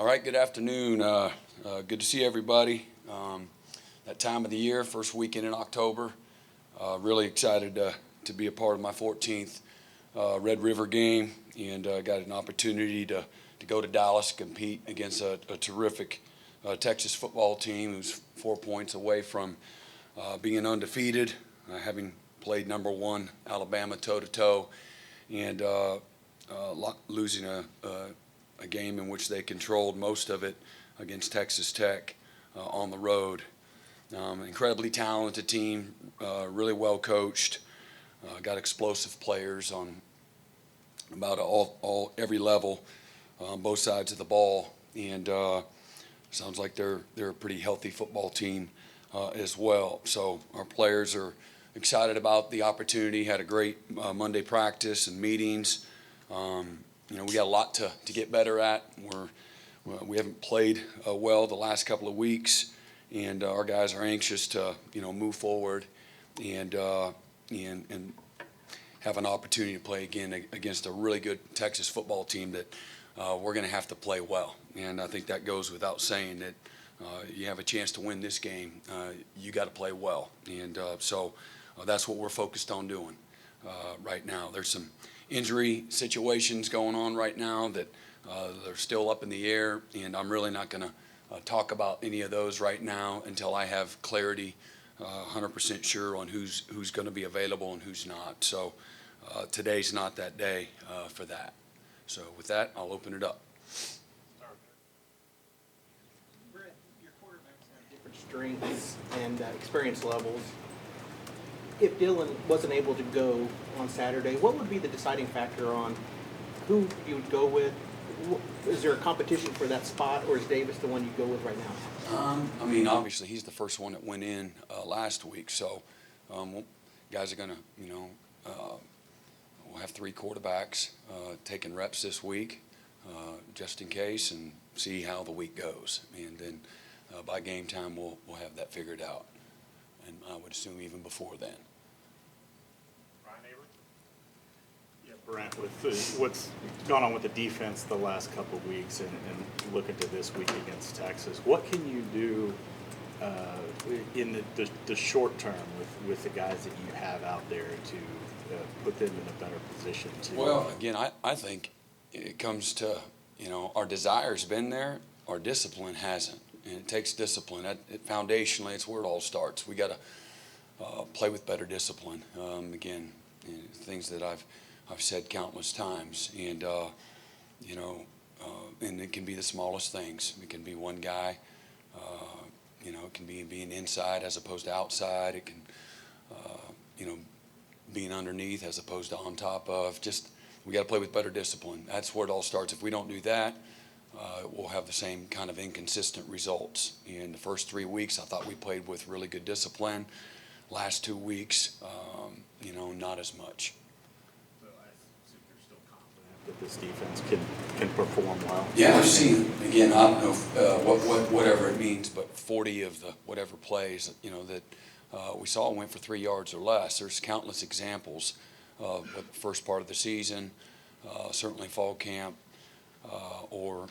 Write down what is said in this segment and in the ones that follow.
All right, good afternoon. Good to see everybody. That time of the year, first weekend in October. Really excited to be a part of my 14th Red River game, and got an opportunity to go to Dallas, compete against a terrific Texas football team who's 4 points away from being undefeated, having played number one Alabama toe-to-toe, and losing a game in which they controlled most of it against Texas Tech on the road. Incredibly talented team, really well coached, got explosive players on about every level, both sides of the ball, and sounds like they're a pretty healthy football team as well. So our players are excited about the opportunity. Had a great Monday practice and meetings. We got a lot to get better at. We haven't played well the last couple of weeks, and our guys are anxious to move forward and have an opportunity to play again against a really good Texas football team that we're going to have to play well. And I think that goes without saying that you have a chance to win this game, you got to play well. And so that's what we're focused on doing right now. There's some injury situations going on right now that they're still up in the air, and I'm really not going to talk about any of those right now until I have clarity, 100% sure on who's going to be available and who's not. So today's not that day for that. So with that, I'll open it up. Brent, your quarterbacks have different strengths and experience levels. If Dylan wasn't able to go on Saturday, what would be the deciding factor on who you would go with? Is there a competition for that spot, or is Davis the one you go with right now? Obviously he's the first one that went in last week, so guys are going to, we'll have three quarterbacks taking reps this week just in case, and see how the week goes. And then by game time, we'll have that figured out. And I would assume even before then. Yeah, Brent, with what's gone on with the defense the last couple of weeks and looking to this week against Texas, what can you do in the short term with the guys that you have out there to put them in a better position to? Well, again, I think it comes to, our desire's been there, our discipline hasn't. And it takes discipline. Foundationally, it's where it all starts. We got to play with better discipline. Again, things that I've said countless times, and and it can be the smallest things. It can be one guy. It can be being inside as opposed to outside. It can, being underneath as opposed to on top of. Just we got to play with better discipline. That's where it all starts. If we don't do that, we'll have the same kind of inconsistent results. In the first 3 weeks, I thought we played with really good discipline. Last 2 weeks, not as much. So I assume you're still confident that this defense can perform well? Yeah, I've seen, again, I don't know whatever it means, but 40 of the whatever plays, that we saw went for 3 yards or less. There's countless examples of the first part of the season, certainly fall camp, or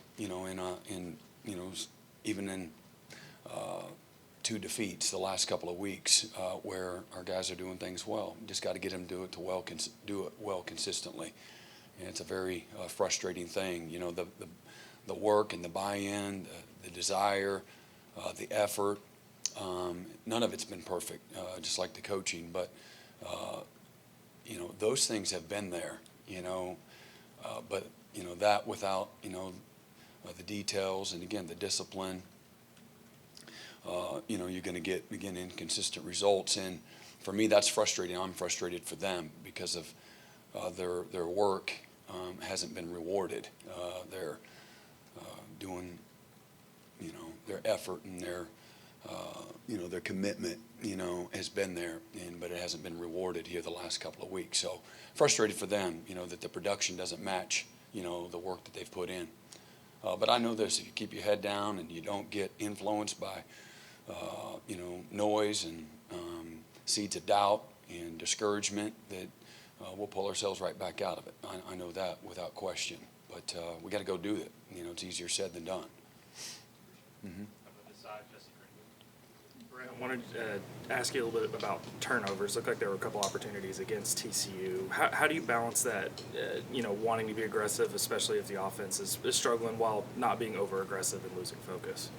even in 2 defeats the last couple of weeks, where our guys are doing things well. Just got to get them to do it well consistently, and it's a very frustrating thing. The work and the buy-in, the desire, the effort. None of it's been perfect, just like the coaching, but those things have been there. But that without the details and again the discipline, you're going to get again inconsistent results. And for me, that's frustrating. I'm frustrated for them because of their work hasn't been rewarded. They're doing their effort and their commitment has been there, but it hasn't been rewarded here the last couple of weeks. So frustrated for them, that the production doesn't match the work that they've put in. But I know this: if you keep your head down and you don't get influenced by noise and seeds of doubt and discouragement, that we'll pull ourselves right back out of it. I know that without question. but we got to go do it. You know, it's easier said than done. Brent, I wanted to ask you a little bit about turnovers. Looked like there were a couple opportunities against TCU. How do you balance that, wanting to be aggressive, especially if the offense is struggling, while not being over-aggressive and losing focus?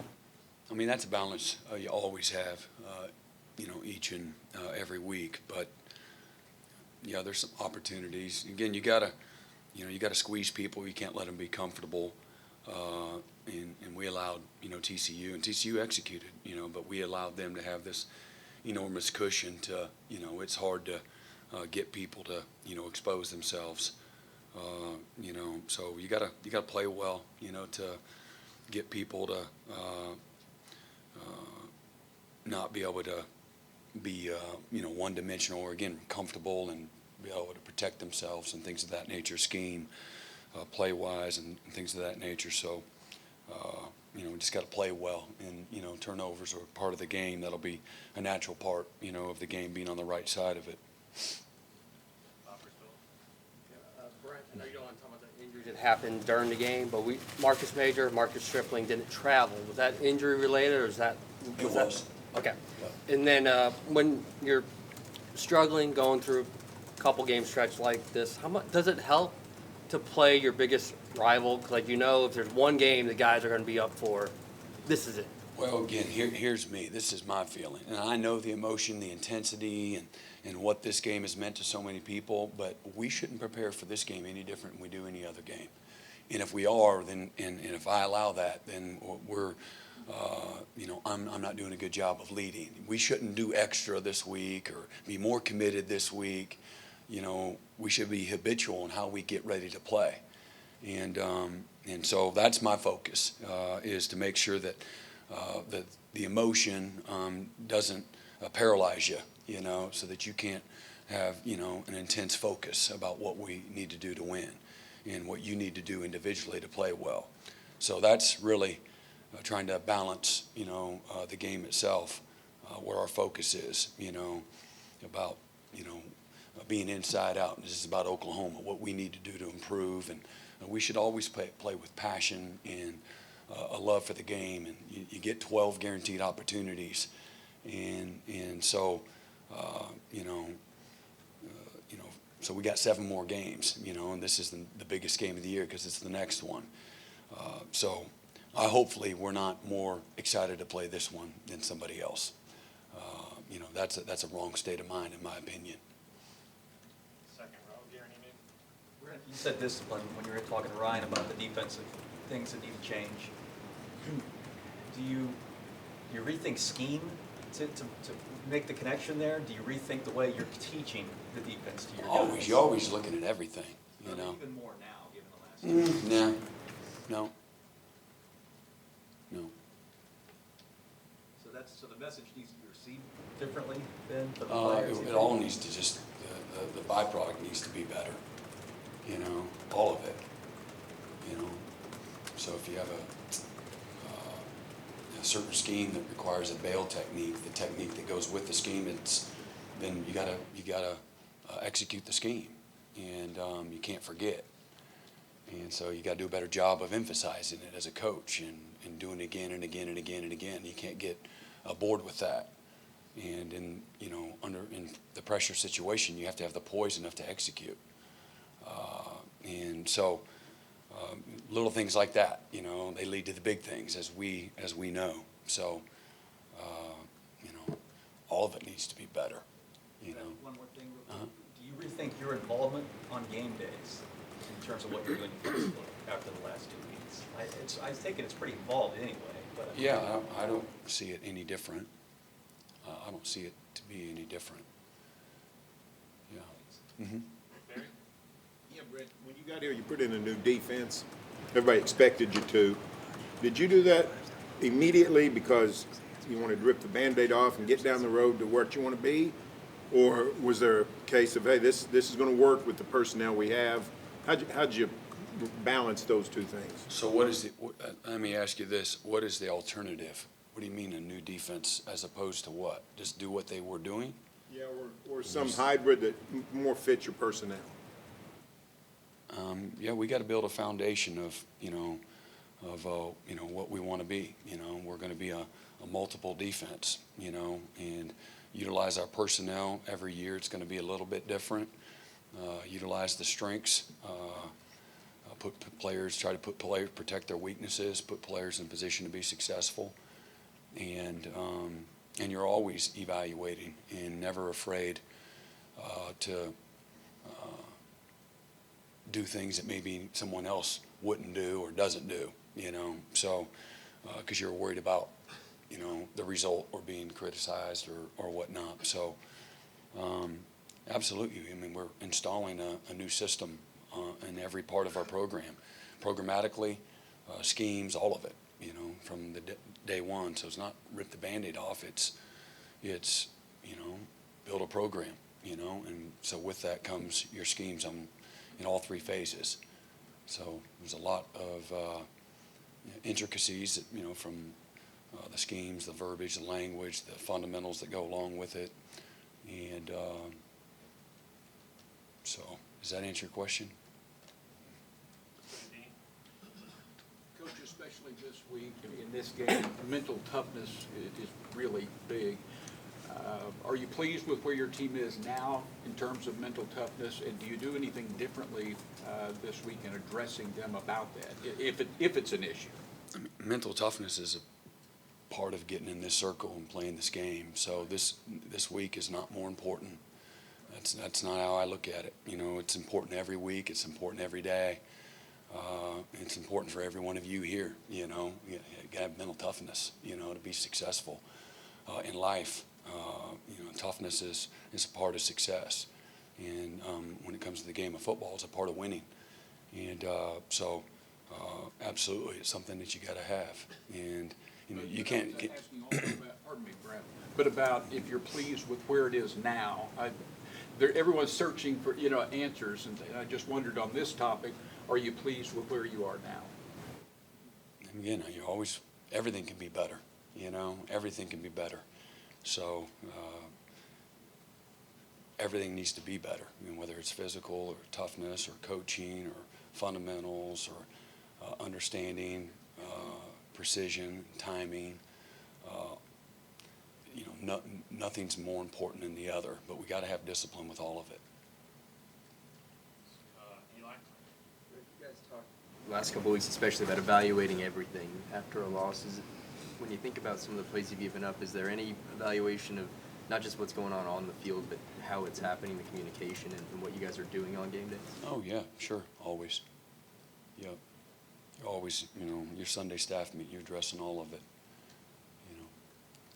I mean, that's a balance you always have, each and every week. But, yeah, there's some opportunities. Again, you gotta squeeze people. You can't let them be comfortable. And we allowed, TCU, and TCU executed, but we allowed them to have this enormous cushion to, it's hard to get people to, expose themselves. So you gotta play well, to get people to not be able to be, one-dimensional or, again, comfortable and be able to protect themselves and things of that nature, scheme, play-wise and things of that nature. So, we just got to play well, and, turnovers are part of the game. That'll be a natural part, of the game, being on the right side of it. Brent, I know you don't want to talk about the injuries that happened during the game, but Marcus Major, Marcus Stripling didn't travel. Was that injury related, or is that? It was. Okay. Yeah. And then when you're struggling, going through a couple game stretch like this, how much does it help to play your biggest rival? 'Cause, like, if there's one game the guys are going to be up for, this is it. Well, again, here's me. This is my feeling. And I know the emotion, the intensity, and what this game has meant to so many people, but we shouldn't prepare for this game any different than we do any other game. And if we are, then, and if I allow that, then we're, I'm not doing a good job of leading. We shouldn't do extra this week or be more committed this week. We should be habitual in how we get ready to play. And so that's my focus, is to make sure that that the emotion doesn't paralyze you, so that you can't have, an intense focus about what we need to do to win and what you need to do individually to play well. So that's really trying to balance, the game itself, where our focus is, about, being inside out. And this is about Oklahoma, what we need to do to improve. And we should always play with passion and a love for the game. And you get 12 guaranteed opportunities. And so, so we got 7 more games, and this is the biggest game of the year because it's the next one. So hopefully we're not more excited to play this one than somebody else. That's a wrong state of mind, in my opinion. Brent, you said discipline when you were talking to Ryan about the defensive things that need to change. Do you rethink scheme to make the connection there? Do you rethink the way you're teaching the defense to your guys? You're always looking at everything, Even more now, given the last Nah, no. So the message needs to be received differently then for the players? It all needs to just, the byproduct needs to be better, all of it, So if you have a certain scheme that requires a bail technique, the technique that goes with the scheme, then you gotta execute the scheme, and you can't forget. And so you gotta do a better job of emphasizing it as a coach and doing it again and again and again and again. You can't get bored with that. And in the pressure situation, you have to have the poise enough to execute. And so little things like that, they lead to the big things, as we know. So all of it needs to be better. One more thing. Do you rethink your involvement on game days in terms of what you're doing physically after the last 2 weeks? I take it it's pretty involved anyway. But Yeah, I don't see it any different. I don't see it to be any different. Yeah. Mm-hmm. Yeah, Brent, when you got here, you put in a new defense. Everybody expected you to. Did you do that immediately because you wanted to rip the Band-Aid off and get down the road to where you want to be? Or was there a case of, hey, this is going to work with the personnel we have? How'd you balance those two things? So let me ask you this, what is the alternative? What do you mean a new defense as opposed to what? Just do what they were doing? Yeah, or some hybrid that more fits your personnel. Yeah, we got to build a foundation of, what we want to be. We're going to be a multiple defense, and utilize our personnel every year. It's going to be a little bit different. Utilize the strengths. Try to put players, protect their weaknesses, put players in position to be successful, and you're always evaluating and never afraid to do things that maybe someone else wouldn't do or doesn't do, so because you're worried about, the result or being criticized or whatnot. So absolutely, I mean, we're installing a new system in every part of our program, programmatically, schemes, all of it, from the day one. So it's not rip the Band-Aid off. It's build a program, and so with that comes your schemes in all three phases. So there's a lot of intricacies that, from the schemes, the verbiage, the language, the fundamentals that go along with it. And so does that answer your question? Coach, especially this week in this game, mental toughness is really big. Are you pleased with where your team is now in terms of mental toughness, and do you do anything differently this week in addressing them about that, if it's an issue? I mean, mental toughness is a part of getting in this circle and playing this game. So this week is not more important. That's not how I look at it. It's important every week. It's important every day. It's important for every one of you here. You got to have mental toughness, to be successful in life. Toughness is a part of success. And when it comes to the game of football, it's a part of winning. And so absolutely, it's something that you got to have. And you can't get. Asking also about, pardon me, Brent, but about if you're pleased with where it is now. Everyone's searching for answers, and I just wondered on this topic: are you pleased with where you are now? And again, everything can be better. Everything can be better. So everything needs to be better. Whether it's physical or toughness or coaching or fundamentals or understanding, precision, timing. Nothing's more important than the other, but we got to have discipline with all of it. Eli? You guys talked last couple of weeks, especially about evaluating everything after a loss. When you think about some of the plays you've given up, is there any evaluation of not just what's going on the field, but how it's happening, the communication, and what you guys are doing on game days? Oh yeah, sure, always. Yep. Always, your Sunday staff meet, you're addressing all of it.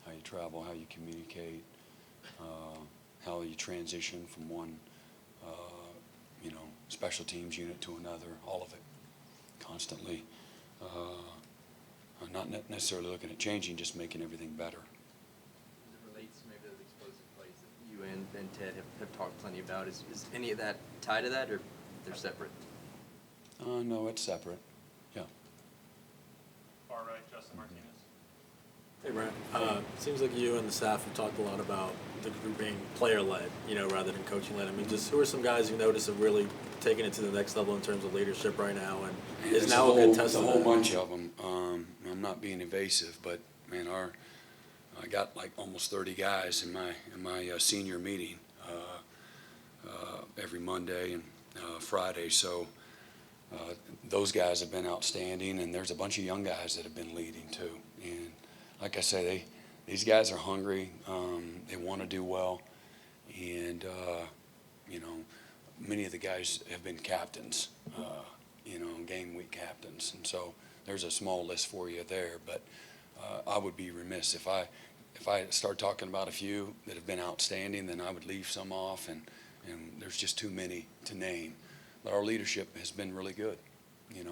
How you travel, how you communicate, how you transition from one, special teams unit to another, all of it, constantly. Not necessarily looking at changing, just making everything better. As it relates to maybe those explosive plays that you and Ted have talked plenty about, is any of that tied to that, or they're separate? No, it's separate. Yeah. Far right, Justin Martinez. Hey, Brent. Seems like you and the staff have talked a lot about the group being player-led, rather than coaching-led. I mean, just who are some guys you notice have really taken it to the next level in terms of leadership right now, and is now a good test of a whole that? bunch of them. I'm not being evasive, but man, I got like almost 30 guys in my senior meeting every Monday and Friday. So those guys have been outstanding, and there's a bunch of young guys that have been leading too. And like I say, these guys are hungry. They want to do well, and many of the guys have been captains, game week captains, and so there's a small list for you there. But I would be remiss if I start talking about a few that have been outstanding, then I would leave some off, and there's just too many to name. But our leadership has been really good.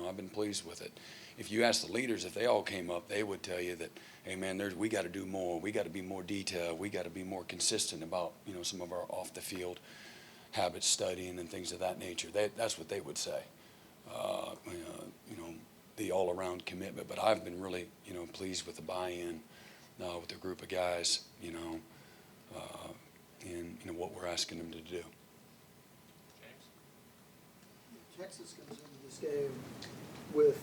I've been pleased with it. If you ask the leaders, if they all came up, they would tell you that, hey man, we got to do more. We got to be more detailed. We got to be more consistent about some of our off the field habits, studying and things of that nature. That's what they would say. The all around commitment. But I've been really pleased with the buy-in with the group of guys. And what we're asking them to do. Texas comes into this game with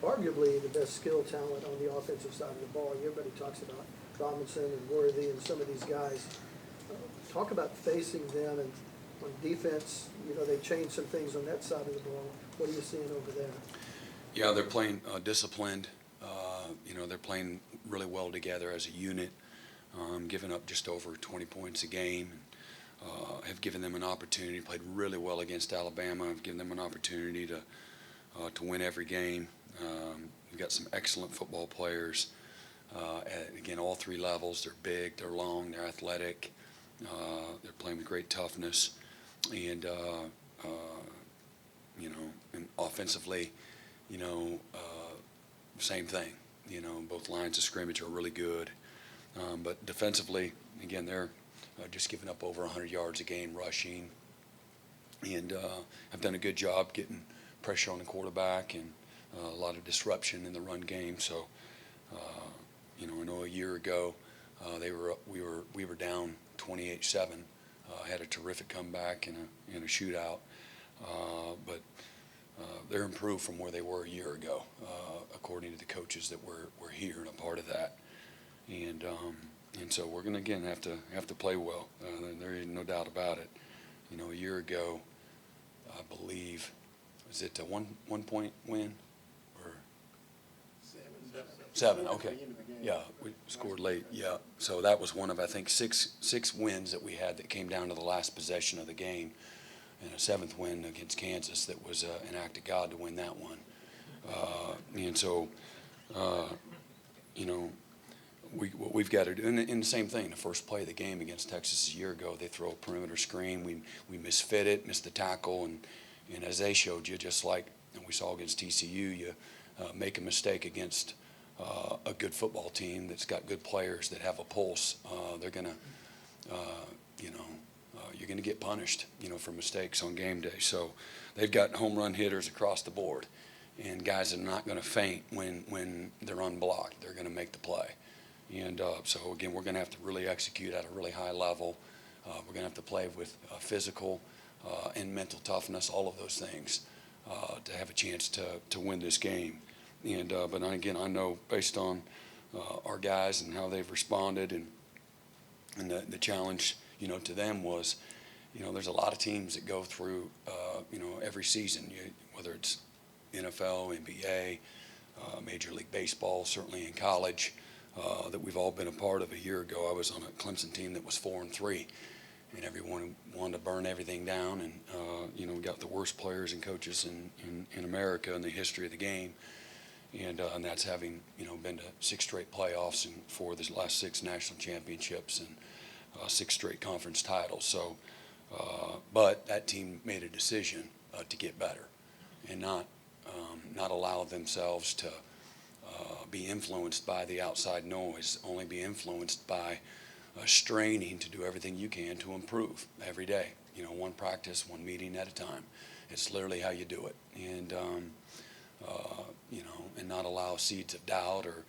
arguably the best skill talent on the offensive side of the ball. Everybody talks about Robinson and Worthy and some of these guys. Talk about facing them, and on defense, they changed some things on that side of the ball. What are you seeing over there? Yeah, they're playing disciplined. They're playing really well together as a unit, giving up just over 20 points a game. Have given them an opportunity, played really well against Alabama. Have given them an opportunity to win every game. We've got some excellent football players. Again, all three levels. They're big, they're long, they're athletic. They're playing with great toughness. And, and offensively, same thing. Both lines of scrimmage are really good. But defensively, again, they're just giving up over 100 yards a game rushing. And have done a good job getting pressure on the quarterback and a lot of disruption in the run game. So, I know a year ago we were down 28-7. Had a terrific comeback in a shootout. But they're improved from where they were a year ago, according to the coaches that were here and a part of that. And so we're going to again have to play well. There ain't no doubt about it. A year ago, I believe, was it a 1 point win or 7? Okay, yeah, we scored late. Yeah, so that was one of I think six wins that we had that came down to the last possession of the game, and a 7th win against Kansas that was an act of God to win that one. And so, what we've got to do, and the same thing, the first play of the game against Texas a year ago, they throw a perimeter screen. We misfit it, missed the tackle, and as they showed you, just like we saw against TCU, you make a mistake against a good football team that's got good players that have a pulse. They're going to, you're going to get punished, for mistakes on game day. So they've got home run hitters across the board, and guys are not going to faint when they're unblocked. They're going to make the play. And so, again, we're going to have to really execute at a really high level. We're going to have to play with physical and mental toughness, all of those things, to have a chance to win this game. And but again, I know based on our guys and how they've responded and the challenge, to them was, there's a lot of teams that go through, every season, whether it's NFL, NBA, Major League Baseball, certainly in college, that we've all been a part of. A year ago, I was on a Clemson team that was 4-3, and everyone wanted to burn everything down. And we got the worst players and coaches in America in the history of the game, and that's having been to 6 straight playoffs and 4 of the last 6 national championships and 6 straight conference titles. So, but that team made a decision to get better and not allow themselves to be influenced by the outside noise, only be influenced by straining to do everything you can to improve every day. One practice, one meeting at a time. It's literally how you do it. And, and not allow seeds of doubt or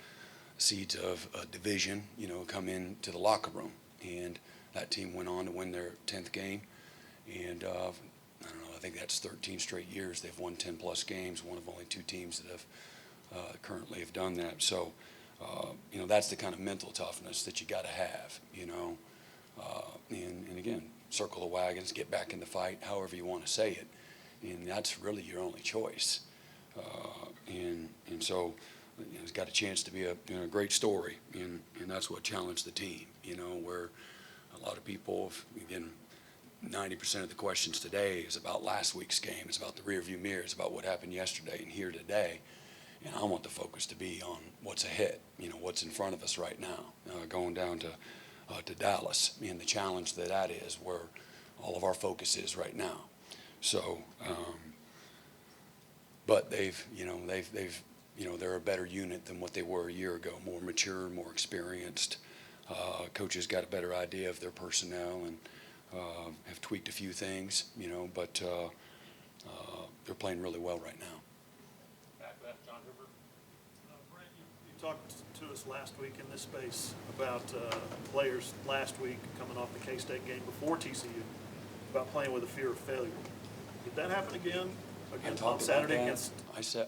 seeds of division, come into the locker room. And that team went on to win their 10th game. And I don't know, I think that's 13 straight years they've won 10-plus games, one of only 2 teams that have currently have done that. So, that's the kind of mental toughness that you got to have, and again, circle the wagons, get back in the fight, however you want to say it. And that's really your only choice. And so, it's got a chance to be a great story. And that's what challenged the team, where a lot of people, again, 90% of the questions today is about last week's game. It's about the rearview mirror. It's about what happened yesterday and here today. And I want the focus to be on what's ahead, what's in front of us right now, going down to Dallas, and the challenge that is, where all of our focus is right now. So, but they're a better unit than what they were a year ago, more mature, more experienced. Coaches got a better idea of their personnel and have tweaked a few things, but they're playing really well right now. Talked to us last week in this space about players last week coming off the K-State game before TCU about playing with a fear of failure. Did that happen again against, talked on about Saturday that. against,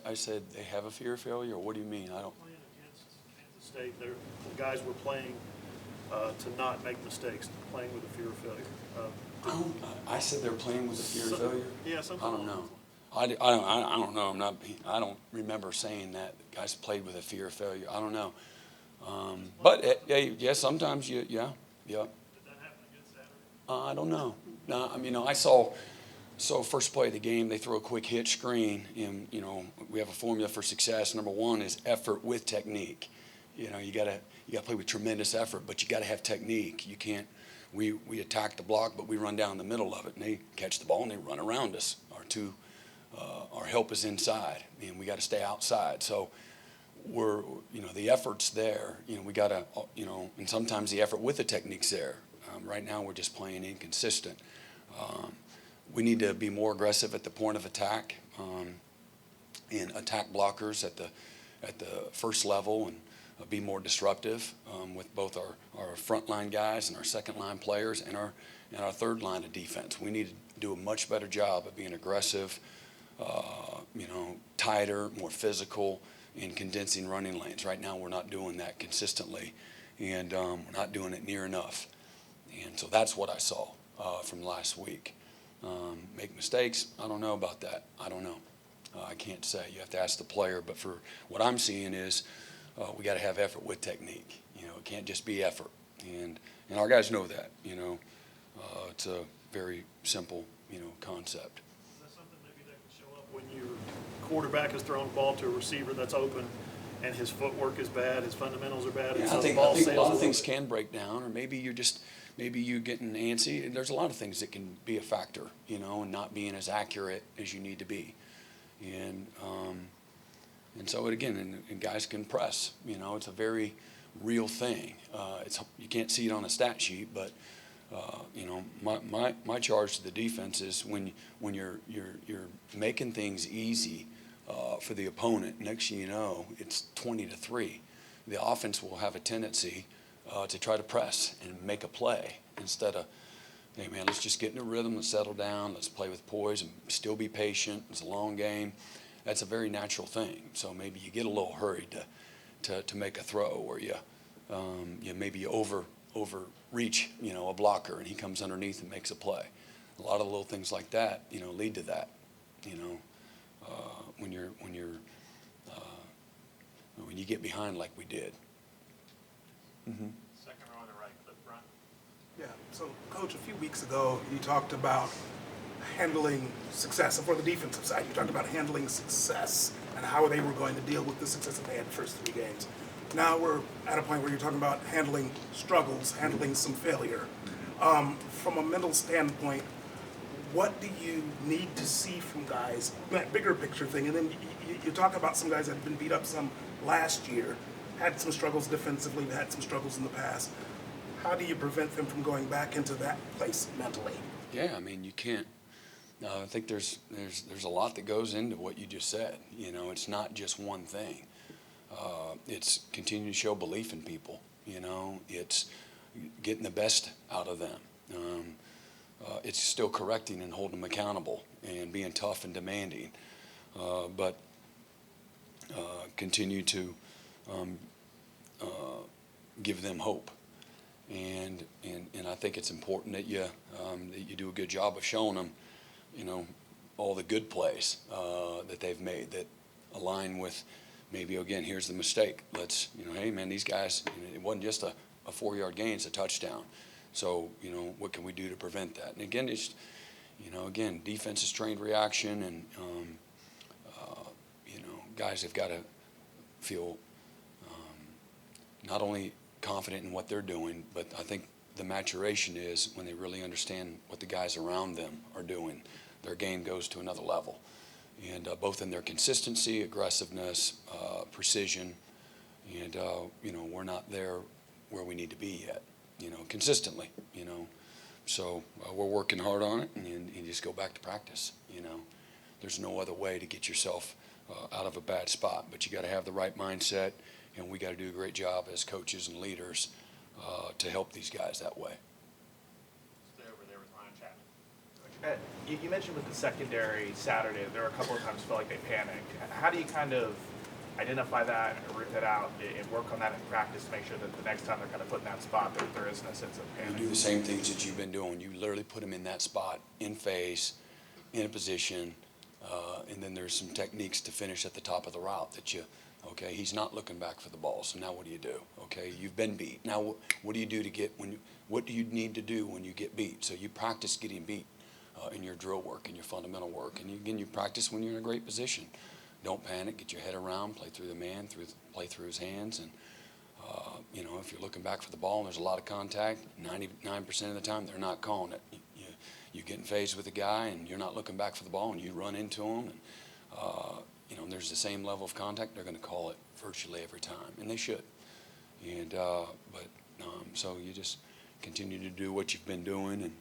I said they have a fear of failure. What do you mean? I don't. playing against Kansas State, the guys were playing to not make mistakes, playing with a fear of failure. I said they're playing with a fear of failure. Yeah, I something don't along know. those lines. I don't know. I don't remember saying that guys played with a fear of failure. I don't know. But yeah, sometimes yeah. Did that happen against Saturday? I don't know. No, I mean, I saw first play of the game, they throw a quick hitch screen, and we have a formula for success. Number one is effort with technique. You gotta play with tremendous effort, but you gotta have technique. You can't. We attack the block, but we run down the middle of it, and they catch the ball and they run around us. Our help is inside, and we got to stay outside. So the effort's there. We got to, and sometimes the effort with the technique's there. Right now, we're just playing inconsistent. We need to be more aggressive at the point of attack, and attack blockers at the first level, and be more disruptive with both our frontline guys and our second line players and our third line of defense. We need to do a much better job of being aggressive, tighter, more physical, in condensing running lanes. Right now, we're not doing that consistently, and we're not doing it near enough. And so that's what I saw from last week. Make mistakes? I don't know about that. I don't know. I can't say. You have to ask the player. But for what I'm seeing is we got to have effort with technique. It can't just be effort. And our guys know that. It's a very simple, concept. Is that something maybe that can show up when your quarterback is throwing the ball to a receiver that's open and his footwork is bad, his fundamentals are bad, and Yeah, so I think the ball a sails lot a of things little bit? can break down, or maybe you're getting antsy. There's a lot of things that can be a factor, and not being as accurate as you need to be. And so again, and guys can press. It's a very real thing. You can't see it on a stat sheet, but my charge to the defense is when you're making things easy for the opponent. Next thing you know, it's 20-3. The offense will have a tendency to try to press and make a play instead of, hey man, let's just get in a rhythm and settle down. Let's play with poise and still be patient. It's a long game. That's a very natural thing. So maybe you get a little hurried to make a throw, or maybe you overreach, a blocker, and he comes underneath and makes a play. A lot of little things like that, lead to that. When you get behind like we did. Mm-hmm. Second row on the right, clip front. Yeah, so Coach, a few weeks ago, you talked about handling success. And for the defensive side, you talked about handling success and how they were going to deal with the success that they had the first 3 games. Now we're at a point where you're talking about handling struggles, handling some failure. From a mental standpoint, what do you need to see from guys, that bigger picture thing? And then you talk about some guys that have been beat up some last year, had some struggles defensively, had some struggles in the past. How do you prevent them from going back into that place mentally? Yeah, I mean, you can't. I think there's a lot that goes into what you just said. It's not just one thing. It's continuing to show belief in people. It's getting the best out of them. It's still correcting and holding them accountable and being tough and demanding, but continue to give them hope. And I think it's important that you do a good job of showing them, all the good plays that they've made that align with maybe, again, here's the mistake. Let's, hey man, these guys, it wasn't just a 4-yard gain, it's a touchdown. So, what can we do to prevent that? And again, it's, defense is trained reaction, and, guys have got to feel not only confident in what they're doing, but I think the maturation is when they really understand what the guys around them are doing. Their game goes to another level. And both in their consistency, aggressiveness, precision, and, we're not there where we need to be yet, consistently, So we're working hard on it, and you just go back to practice, There's no other way to get yourself out of a bad spot, but you got to have the right mindset, and we got to do a great job as coaches and leaders to help these guys that way. Stay over there with Ryan Chapman. You mentioned with the secondary Saturday, there were a couple of times felt like they panicked. How do you kind of identify that and root that out and work on that in practice to make sure that the next time they're kind of put in that spot, that there isn't a sense of You panic? do the same things that you've been doing. You literally put them in that spot, in phase, in a position, and then there's some techniques to finish at the top of the route that okay, he's not looking back for the ball, so now what do? Okay, you've been beat. Now what do you do to get, what do you need to do when you get beat? So you practice getting beat in your drill work and your fundamental work, and again, you practice when you're in a great position. Don't panic, get your head around, play through the man, play through his hands, and if you're looking back for the ball and there's a lot of contact, 99% of the time they're not calling it. You get in phase with a guy and you're not looking back for the ball and you run into him, and there's the same level of contact, they're going to call it virtually every time, and they should. And so you just continue to do what you've been doing, and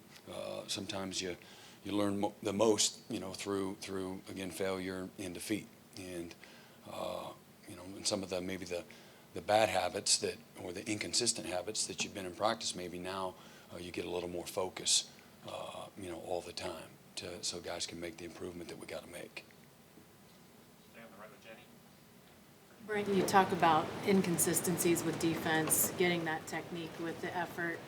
sometimes you learn the most, through again failure and defeat, and and some of the maybe the bad habits or the inconsistent habits that you've been in practice, maybe now you get a little more focus, all the time, so guys can make the improvement that we got to make. Stay on the right with Jenny. Brent, you talk about inconsistencies with defense, getting that technique with the effort.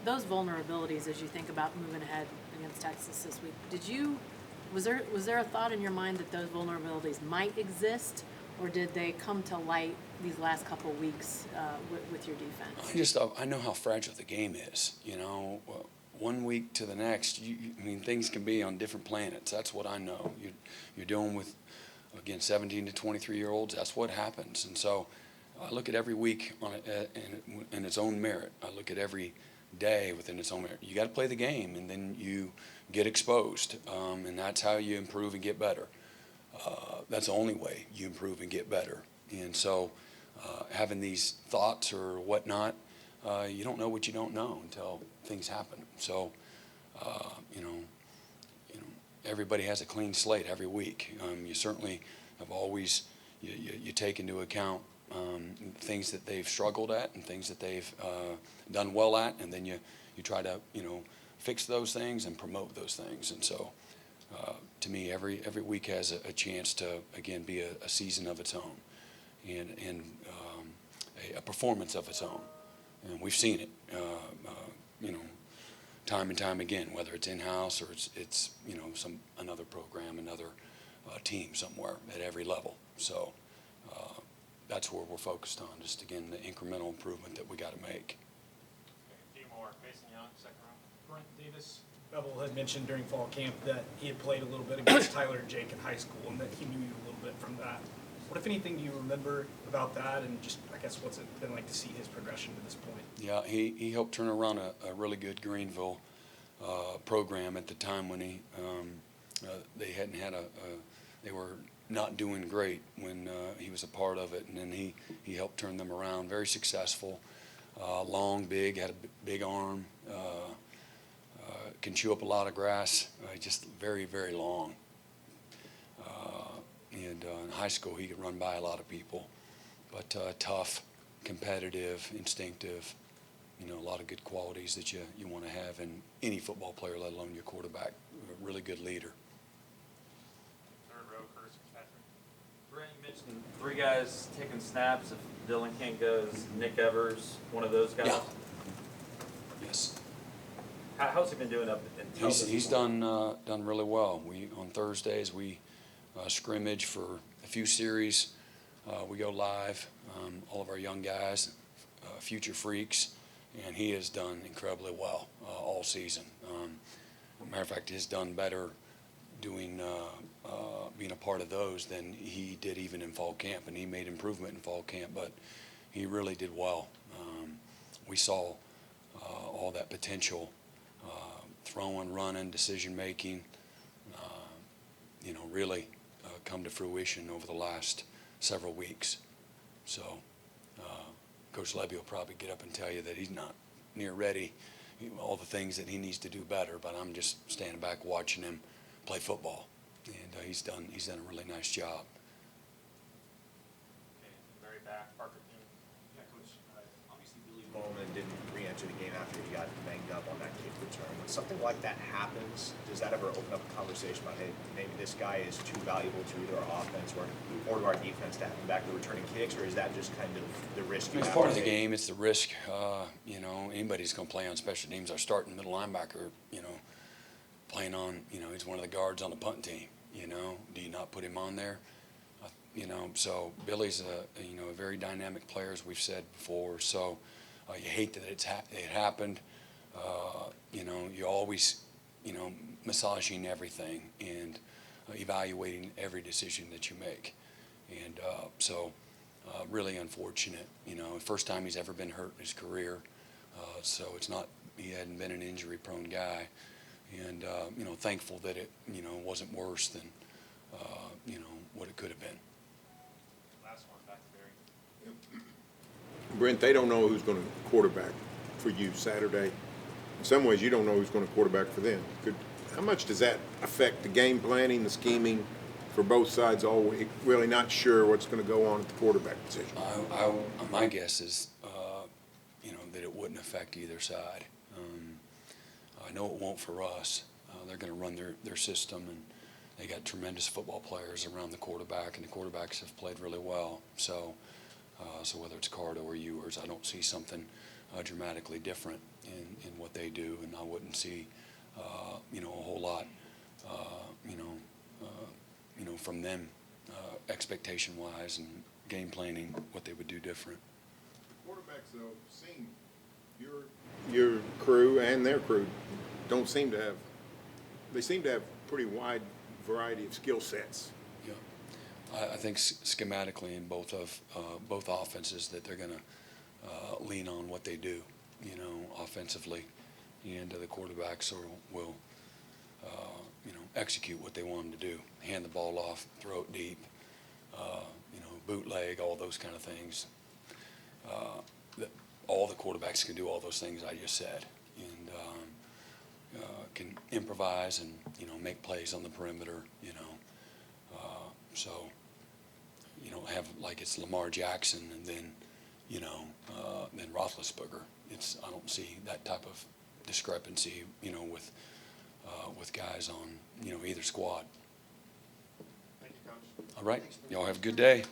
Those vulnerabilities, as you think about moving ahead against Texas this week, was there a thought in your mind that those vulnerabilities might exist, or did they come to light these last couple of weeks with your defense? I know how fragile the game is. 1 week to the next, things can be on different planets. That's what I know. You're dealing with, again, 17 to 23-year-olds. That's what happens. And so I look at every week in its own merit. I look at every day within its own merit. You got to play the game, and then you get exposed, and that's how you improve and get better. That's the only way you improve and get better. And so having these thoughts or whatnot, you don't know what you don't know until things happen. So, everybody has a clean slate every week. You certainly have always, you take into account things that they've struggled at and things that they've done well at, and then you try to, fix those things and promote those things. And so, to me, every week has a chance to, again, be a season of its own and a performance of its own. And we've seen it, time and time again, whether it's in-house or it's another program, another team somewhere at every level. So that's where we're focused on, just again, the incremental improvement that we got to make. A few more. Mason Young, second round. Brent Davis, Bevel had mentioned during fall camp that he had played a little bit against Tyler and Jake in high school, and that he knew you a little bit from that. What, if anything, do you remember about that, and just, I guess, what's it been like to see his progression to this point? Yeah, he helped turn around a really good Greenville program at the time when they hadn't had they were not doing great when he was a part of it, and then he helped turn them around. Very successful, long, big, had a big arm, can chew up a lot of grass, just very, very long. And in high school, he could run by a lot of people, but tough, competitive, instinctive, a lot of good qualities that you want to have in any football player, let alone your quarterback. A really good leader. Third row, Curtis Fitzpatrick. Brent, you mentioned 3 guys taking snaps. If Dylan can't go, is Nick Evers one of those guys? Yeah. Yes. How's he been doing up in He's done really well. On Thursdays we scrimmage for a few series. We go live. All of our young guys, future freaks, and he has done incredibly well all season. Matter of fact, he's done better doing being a part of those than he did even in fall camp, and he made improvement in fall camp, but he really did well. We saw all that potential, throwing, running, decision making, really come to fruition over the last several weeks. So Coach Levy will probably get up and tell you that he's not near ready, all the things that he needs to do better, but I'm just standing back watching him play football, and he's done a really nice job. Okay, very back, Parker King. Yeah, Coach, obviously Billy Bowman didn't re-enter the game after he got banged up on that kick return. When something like that happens, does that ever open up a conversation about, hey, maybe this guy is too valuable to either our offense or to our defense to have him back to returning kicks, or is that just kind of the risk you It's have part to of the take? game. It's the risk. You know, anybody's going to play on special teams. Our starting middle linebacker, you know, playing on, you know, he's one of the guards on the punt team. You know, do you not put him on there? You know, so Billy's you know, a very dynamic player, as we've said before. So you hate that it happened. You know, you always, you know, massaging everything and evaluating every decision that you make. And so really unfortunate. You know, first time he's ever been hurt in his career. So it's not, he hadn't been an injury-prone guy. And, you know, thankful that it, you know, wasn't worse than, you know, what it could have been. Last one, back to Barry. Brent, they don't know who's going to quarterback for you Saturday. In some ways, you don't know who's going to quarterback for them. How much does that affect the game planning, the scheming for both sides all week? Really not sure what's going to go on at the quarterback position. My guess is, you know, that it wouldn't affect either side. I know it won't for us. They're going to run their system, and they got tremendous football players around the quarterback, and the quarterbacks have played really well. So whether it's Cardo or Ewers, I don't see something dramatically different in what they do, and I wouldn't see, you know, a whole lot, you know, from them expectation-wise and game planning, what they would do different. Quarterbacks, though, seem your crew and their crew don't seem to have. They seem to have pretty wide variety of skill sets. Yeah, I think schematically in both offenses that they're going to lean on what they do, you know, offensively, and the quarterbacks will you know, execute what they want them to do, hand the ball off, throw it deep, you know, bootleg, all those kind of things. All the quarterbacks can do all those things I just said, and can improvise and, you know, make plays on the perimeter, you know. So you don't have like it's Lamar Jackson and then, you know, then Roethlisberger. I don't see that type of discrepancy, you know, with guys on, you know, either squad. Thank you, Coach. All right, y'all have a good day.